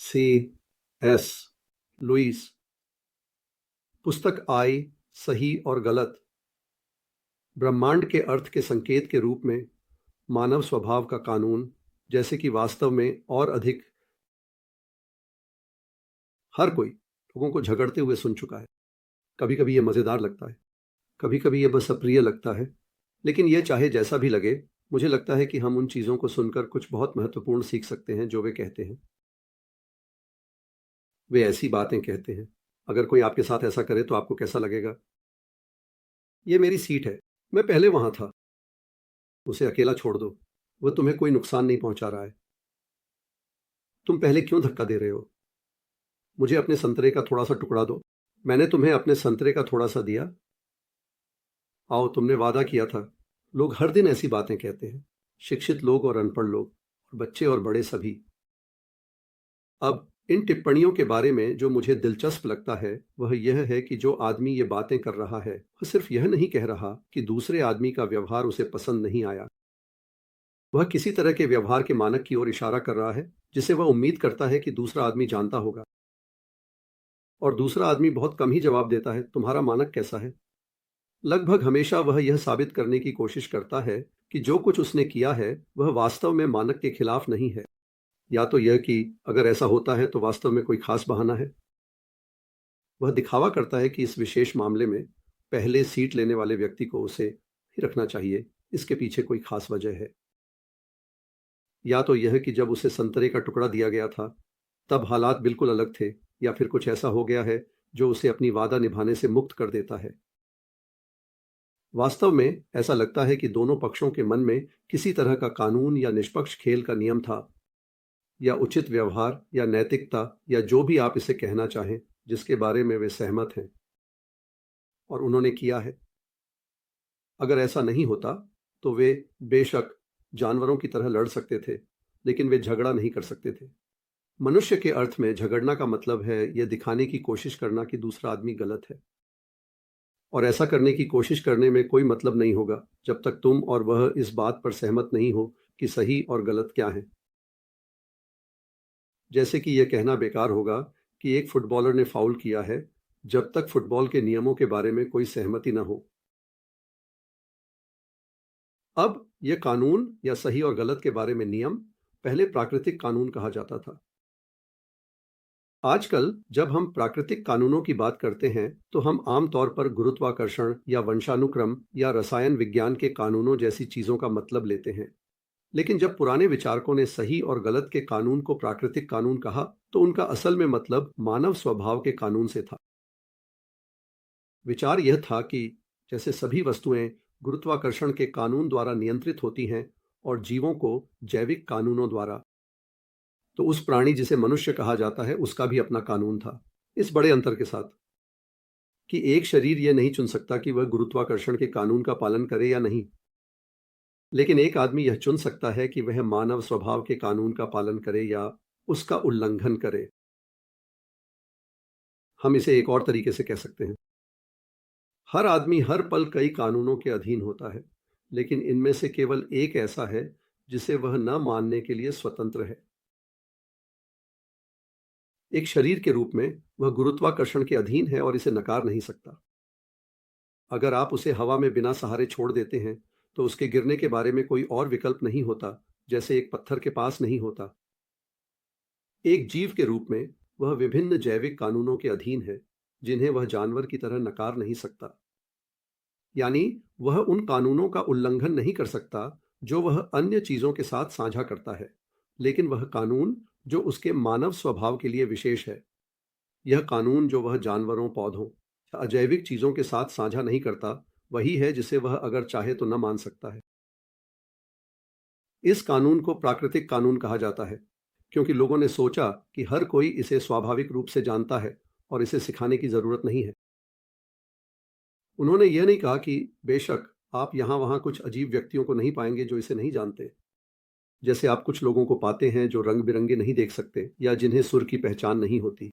C S Lewis. पुस्तक आई, सही और गलत, ब्रह्मांड के अर्थ के संकेत के रूप में मानव स्वभाव का कानून, जैसे कि वास्तव में और अधिक हर कोई लोगों को झगड़ते हुए सुन चुका है। कभी कभी ये मज़ेदार लगता है, कभी कभी ये बस अप्रिय लगता है, लेकिन ये चाहे जैसा भी लगे, मुझे लगता है कि हम उन चीज़ों को सुनकर कुछ बहुत महत्वपूर्ण सीख सकते हैं जो वे कहते हैं। वे ऐसी बातें कहते हैं। अगर कोई आपके साथ ऐसा करे तो आपको कैसा लगेगा? ये मेरी सीट है, मैं पहले वहां था, उसे अकेला छोड़ दो, वह तुम्हें कोई नुकसान नहीं पहुंचा रहा है। तुम पहले क्यों धक्का दे रहे हो? मुझे अपने संतरे का थोड़ा सा टुकड़ा दो, मैंने तुम्हें अपने संतरे का थोड़ा सा दिया। आओ, तुमने वादा किया था। लोग हर दिन ऐसी बातें कहते हैं, शिक्षित लोग और अनपढ़ लोग, बच्चे और बड़े सभी। अब इन टिप्पणियों के बारे में जो मुझे दिलचस्प लगता है वह यह है कि जो आदमी ये बातें कर रहा है वह सिर्फ यह नहीं कह रहा कि दूसरे आदमी का व्यवहार उसे पसंद नहीं आया। वह किसी तरह के व्यवहार के मानक की ओर इशारा कर रहा है जिसे वह उम्मीद करता है कि दूसरा आदमी जानता होगा। और दूसरा आदमी बहुत कम ही जवाब देता है, तुम्हारा मानक कैसा है? लगभग हमेशा वह यह साबित करने की कोशिश करता है कि जो कुछ उसने किया है वह वास्तव में मानक के खिलाफ नहीं है, या तो यह कि अगर ऐसा होता है तो वास्तव में कोई खास बहाना है। वह दिखावा करता है कि इस विशेष मामले में पहले सीट लेने वाले व्यक्ति को उसे ही रखना चाहिए, इसके पीछे कोई खास वजह है। या तो यह कि जब उसे संतरे का टुकड़ा दिया गया था तब हालात बिल्कुल अलग थे, या फिर कुछ ऐसा हो गया है जो उसे अपनी वादा निभाने से मुक्त कर देता है। वास्तव में ऐसा लगता है कि दोनों पक्षों के मन में किसी तरह का कानून या निष्पक्ष खेल का नियम था, या उचित व्यवहार या नैतिकता, या जो भी आप इसे कहना चाहें, जिसके बारे में वे सहमत हैं और उन्होंने किया है। अगर ऐसा नहीं होता तो वे बेशक जानवरों की तरह लड़ सकते थे, लेकिन वे झगड़ा नहीं कर सकते थे। मनुष्य के अर्थ में झगड़ना का मतलब है यह दिखाने की कोशिश करना कि दूसरा आदमी गलत है, और ऐसा करने की कोशिश करने में कोई मतलब नहीं होगा जब तक तुम और वह इस बात पर सहमत नहीं हो कि सही और गलत क्या है। जैसे कि यह कहना बेकार होगा कि एक फुटबॉलर ने फाउल किया है जब तक फुटबॉल के नियमों के बारे में कोई सहमति न हो। अब यह कानून या सही और गलत के बारे में नियम पहले प्राकृतिक कानून कहा जाता था। आजकल जब हम प्राकृतिक कानूनों की बात करते हैं तो हम आमतौर पर गुरुत्वाकर्षण या वंशानुक्रम या रसायन विज्ञान के कानूनों जैसी चीजों का मतलब लेते हैं। लेकिन जब पुराने विचारकों ने सही और गलत के कानून को प्राकृतिक कानून कहा तो उनका असल में मतलब मानव स्वभाव के कानून से था। विचार यह था कि जैसे सभी वस्तुएं गुरुत्वाकर्षण के कानून द्वारा नियंत्रित होती हैं और जीवों को जैविक कानूनों द्वारा, तो उस प्राणी जिसे मनुष्य कहा जाता है उसका भी अपना कानून था, इस बड़े अंतर के साथ कि एक शरीर यह नहीं चुन सकता कि वह गुरुत्वाकर्षण के कानून का पालन करे या नहीं, लेकिन एक आदमी यह चुन सकता है कि वह मानव स्वभाव के कानून का पालन करे या उसका उल्लंघन करे। हम इसे एक और तरीके से कह सकते हैं, हर आदमी हर पल कई कानूनों के अधीन होता है, लेकिन इनमें से केवल एक ऐसा है जिसे वह न मानने के लिए स्वतंत्र है। एक शरीर के रूप में वह गुरुत्वाकर्षण के अधीन है और इसे नकार नहीं सकता। अगर आप उसे हवा में बिना सहारे छोड़ देते हैं तो उसके गिरने के बारे में कोई और विकल्प नहीं होता, जैसे एक पत्थर के पास नहीं होता। एक जीव के रूप में वह विभिन्न जैविक कानूनों के अधीन है जिन्हें वह जानवर की तरह नकार नहीं सकता। यानी वह उन कानूनों का उल्लंघन नहीं कर सकता जो वह अन्य चीजों के साथ साझा करता है, लेकिन वह कानून जो उसके मानव स्वभाव के लिए विशेष है, यह कानून जो वह जानवरों, पौधों या अजैविक चीजों के साथ साझा नहीं करता, वही है जिसे वह अगर चाहे तो न मान सकता है। इस कानून को प्राकृतिक कानून कहा जाता है क्योंकि लोगों ने सोचा कि हर कोई इसे स्वाभाविक रूप से जानता है और इसे सिखाने की जरूरत नहीं है। उन्होंने यह नहीं कहा कि बेशक आप यहां वहां कुछ अजीब व्यक्तियों को नहीं पाएंगे जो इसे नहीं जानते, जैसे आप कुछ लोगों को पाते हैं जो रंग बिरंगे नहीं देख सकते या जिन्हें सुर की पहचान नहीं होती।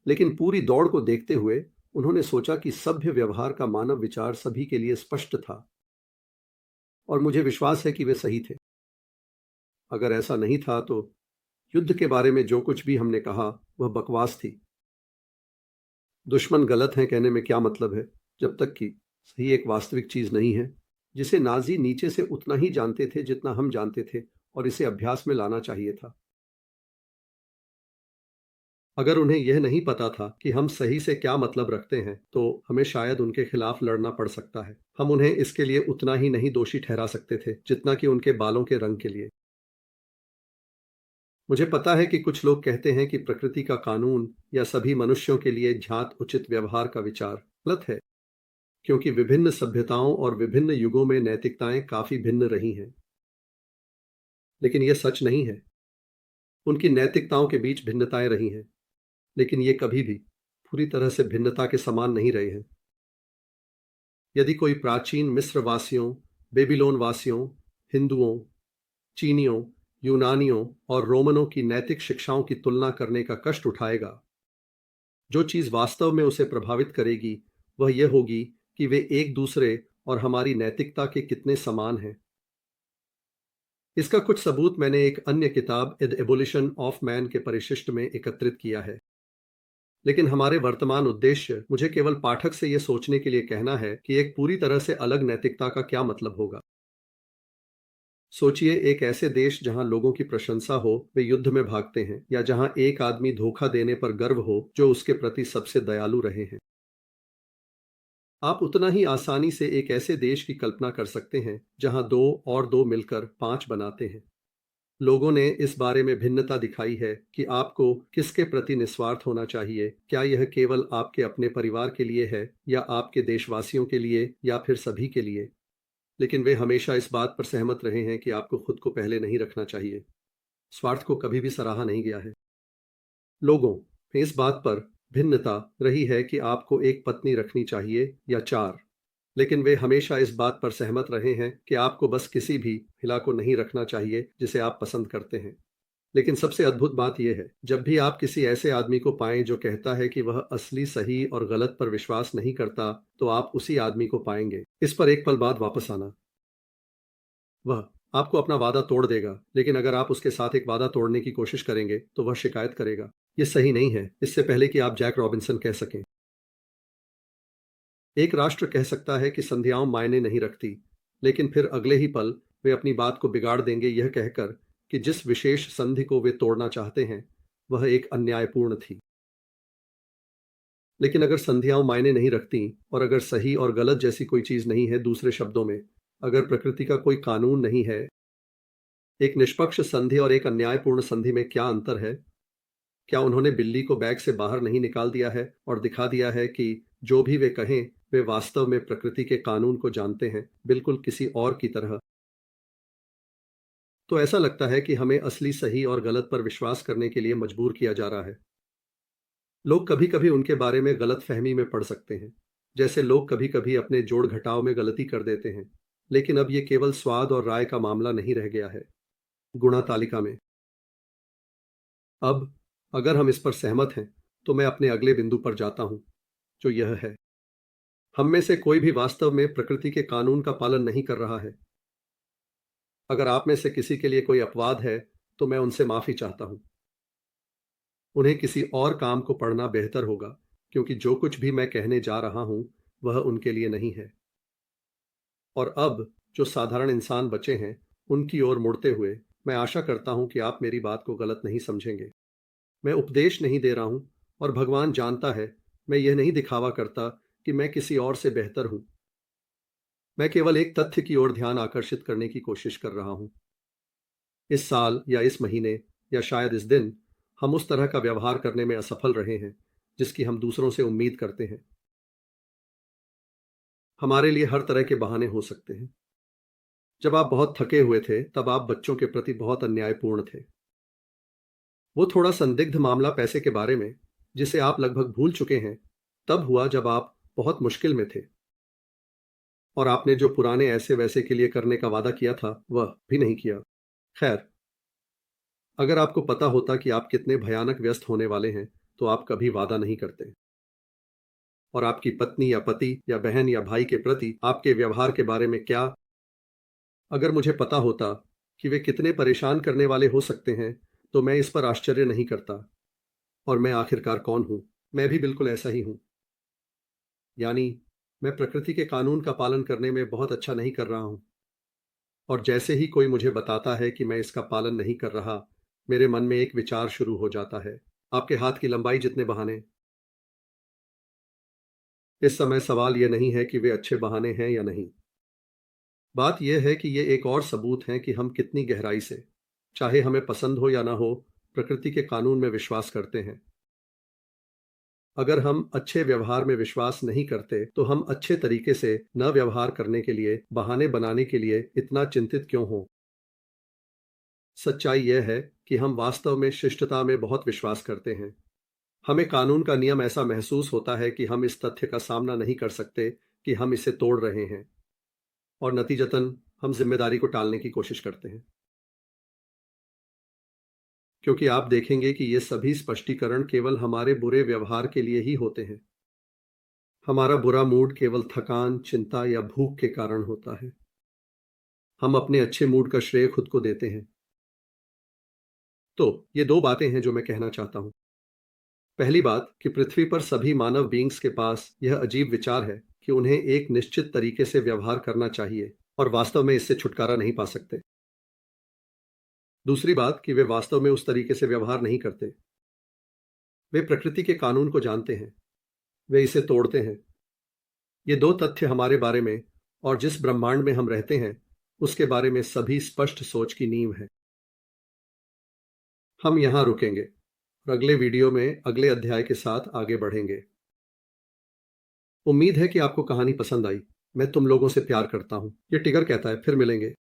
लेकिन पूरी दौड़ को देखते हुए उन्होंने सोचा कि सभ्य व्यवहार का मानव विचार सभी के लिए स्पष्ट था, और मुझे विश्वास है कि वे सही थे। अगर ऐसा नहीं था तो युद्ध के बारे में जो कुछ भी हमने कहा वह बकवास थी। दुश्मन गलत हैं कहने में क्या मतलब है, जब तक कि सही एक वास्तविक चीज नहीं है, जिसे नाजी नीचे से उतना ही जानते थे जितना हम जानते थे, और इसे अभ्यास में लाना चाहिए था। अगर उन्हें यह नहीं पता था कि हम सही से क्या मतलब रखते हैं, तो हमें शायद उनके खिलाफ लड़ना पड़ सकता है। हम उन्हें इसके लिए उतना ही नहीं दोषी ठहरा सकते थे जितना कि उनके बालों के रंग के लिए। मुझे पता है कि कुछ लोग कहते हैं कि प्रकृति का कानून या सभी मनुष्यों के लिए ज्ञात उचित व्यवहार का विचार गलत है, क्योंकि विभिन्न सभ्यताओं और विभिन्न युगों में नैतिकताएं काफी भिन्न रही हैं। लेकिन यह सच नहीं है। उनकी नैतिकताओं के बीच भिन्नताएं रही हैं, लेकिन ये कभी भी पूरी तरह से भिन्नता के समान नहीं रहे हैं। यदि कोई प्राचीन मिस्र वासियों, बेबीलोन वासियों, हिंदुओं, चीनियों, यूनानियों और रोमनों की नैतिक शिक्षाओं की तुलना करने का कष्ट उठाएगा, जो चीज वास्तव में उसे प्रभावित करेगी वह यह होगी कि वे एक दूसरे और हमारी नैतिकता के कितने समान हैं। इसका कुछ सबूत मैंने एक अन्य किताब द एवोल्यूशन ऑफ मैन के परिशिष्ट में एकत्रित किया है। लेकिन हमारे वर्तमान उद्देश्य मुझे केवल पाठक से यह सोचने के लिए कहना है कि एक पूरी तरह से अलग नैतिकता का क्या मतलब होगा। सोचिए एक ऐसे देश जहां लोगों की प्रशंसा हो वे युद्ध में भागते हैं, या जहां एक आदमी धोखा देने पर गर्व हो जो उसके प्रति सबसे दयालु रहे हैं। आप उतना ही आसानी से एक ऐसे देश की कल्पना कर सकते हैं जहां दो और दो मिलकर पांच बनाते हैं। लोगों ने इस बारे में भिन्नता दिखाई है कि आपको किसके प्रति निस्वार्थ होना चाहिए, क्या यह केवल आपके अपने परिवार के लिए है या आपके देशवासियों के लिए या फिर सभी के लिए। लेकिन वे हमेशा इस बात पर सहमत रहे हैं कि आपको खुद को पहले नहीं रखना चाहिए। स्वार्थ को कभी भी सराहा नहीं गया है। लोगों में इस बात पर भिन्नता रही है कि आपको एक पत्नी रखनी चाहिए या चार, लेकिन वे हमेशा इस बात पर सहमत रहे हैं कि आपको बस किसी भी महिला को नहीं रखना चाहिए जिसे आप पसंद करते हैं। लेकिन सबसे अद्भुत बात यह है, जब भी आप किसी ऐसे आदमी को पाएं जो कहता है कि वह असली सही और गलत पर विश्वास नहीं करता, तो आप उसी आदमी को पाएंगे। इस पर एक पल बाद वापस आना। वह आपको अपना वादा तोड़ देगा, लेकिन अगर आप उसके साथ एक वादा तोड़ने की कोशिश करेंगे तो वह शिकायत करेगा। यह सही नहीं है, इससे पहले कि आप जैक रॉबिन्सन कह सकें। एक राष्ट्र कह सकता है कि संध्याओं मायने नहीं रखती, लेकिन फिर अगले ही पल वे अपनी बात को बिगाड़ देंगे यह कहकर कि जिस विशेष संधि को वे तोड़ना चाहते हैं वह एक अन्यायपूर्ण थी। लेकिन अगर संध्याओं मायने नहीं रखती और अगर सही और गलत जैसी कोई चीज नहीं है, दूसरे शब्दों में अगर प्रकृति का कोई कानून नहीं है, एक निष्पक्ष संधि और एक अन्यायपूर्ण संधि में क्या अंतर है? क्या उन्होंने बिल्ली को बैग से बाहर नहीं निकाल दिया है और दिखा दिया है कि जो भी वे कहें वे वास्तव में प्रकृति के कानून को जानते हैं, बिल्कुल किसी और की तरह? तो ऐसा लगता है कि हमें असली सही और गलत पर विश्वास करने के लिए मजबूर किया जा रहा है। लोग कभी कभी उनके बारे में गलत फहमी में पड़ सकते हैं, जैसे लोग कभी कभी अपने जोड़ घटाव में गलती कर देते हैं। लेकिन अब यह केवल स्वाद और राय का मामला नहीं रह गया है। गुणा तालिका में अब अगर हम इस पर सहमत हैं, तो मैं अपने अगले बिंदु पर जाता हूं, जो यह है, हम में से कोई भी वास्तव में प्रकृति के कानून का पालन नहीं कर रहा है। अगर आप में से किसी के लिए कोई अपवाद है, तो मैं उनसे माफी चाहता हूं। उन्हें किसी और काम को पढ़ना बेहतर होगा, क्योंकि जो कुछ भी मैं कहने जा रहा हूं वह उनके लिए नहीं है। और अब जो साधारण इंसान बचे हैं उनकी ओर मुड़ते हुए मैं आशा करता हूं कि आप मेरी बात को गलत नहीं समझेंगे। मैं उपदेश नहीं दे रहा हूं, और भगवान जानता है मैं यह नहीं दिखावा करता कि मैं किसी और से बेहतर हूं। मैं केवल एक तथ्य की ओर ध्यान आकर्षित करने की कोशिश कर रहा हूं। इस साल या इस महीने या शायद इस दिन हम उस तरह का व्यवहार करने में असफल रहे हैं जिसकी हम दूसरों से उम्मीद करते हैं। हमारे लिए हर तरह के बहाने हो सकते हैं। जब आप बहुत थके हुए थे तब आप बच्चों के प्रति बहुत अन्यायपूर्ण थे। वो थोड़ा संदिग्ध मामला पैसे के बारे में, जिसे आप लगभग भूल चुके हैं, तब हुआ जब आप बहुत मुश्किल में थे, और आपने जो पुराने ऐसे वैसे के लिए करने का वादा किया था वह भी नहीं किया। खैर, अगर आपको पता होता कि आप कितने भयानक व्यस्त होने वाले हैं, तो आप कभी वादा नहीं करते। और आपकी पत्नी या पति या बहन या भाई के प्रति आपके व्यवहार के बारे में क्या? अगर मुझे पता होता कि वे कितने परेशान करने वाले हो सकते हैं, तो मैं इस पर आश्चर्य नहीं करता। और मैं आखिरकार कौन हूं? मैं भी बिल्कुल ऐसा ही हूं। यानी मैं प्रकृति के कानून का पालन करने में बहुत अच्छा नहीं कर रहा हूं। और जैसे ही कोई मुझे बताता है कि मैं इसका पालन नहीं कर रहा, मेरे मन में एक विचार शुरू हो जाता है। आपके हाथ की लंबाई जितने बहाने। इस समय सवाल यह नहीं है कि वे अच्छे बहाने हैं या नहीं। बात यह है कि ये एक और सबूत है कि हम कितनी गहराई से, चाहे हमें पसंद हो या ना हो, प्रकृति के कानून में विश्वास करते हैं। अगर हम अच्छे व्यवहार में विश्वास नहीं करते, तो हम अच्छे तरीके से न व्यवहार करने के लिए, बहाने बनाने के लिए इतना चिंतित क्यों हों? सच्चाई यह है कि हम वास्तव में शिष्टता में बहुत विश्वास करते हैं। हमें कानून का नियम ऐसा महसूस होता है कि हम इस तथ्य का सामना नहीं कर सकते कि हम इसे तोड़ रहे हैं, और नतीजतन हम जिम्मेदारी को टालने की कोशिश करते हैं। क्योंकि आप देखेंगे कि ये सभी स्पष्टीकरण केवल हमारे बुरे व्यवहार के लिए ही होते हैं। हमारा बुरा मूड केवल थकान, चिंता या भूख के कारण होता है। हम अपने अच्छे मूड का श्रेय खुद को देते हैं। तो ये दो बातें हैं जो मैं कहना चाहता हूं। पहली बात कि पृथ्वी पर सभी मानव बींग्स के पास यह अजीब विचार है कि उन्हें एक निश्चित तरीके से व्यवहार करना चाहिए, और वास्तव में इससे छुटकारा नहीं पा सकते। दूसरी बात कि वे वास्तव में उस तरीके से व्यवहार नहीं करते। वे प्रकृति के कानून को जानते हैं, वे इसे तोड़ते हैं। ये दो तथ्य हमारे बारे में और जिस ब्रह्मांड में हम रहते हैं उसके बारे में सभी स्पष्ट सोच की नींव है। हम यहां रुकेंगे और अगले वीडियो में अगले अध्याय के साथ आगे बढ़ेंगे। उम्मीद है कि आपको कहानी पसंद आई। मैं तुम लोगों से प्यार करता हूं, ये टिगर कहता है। फिर मिलेंगे।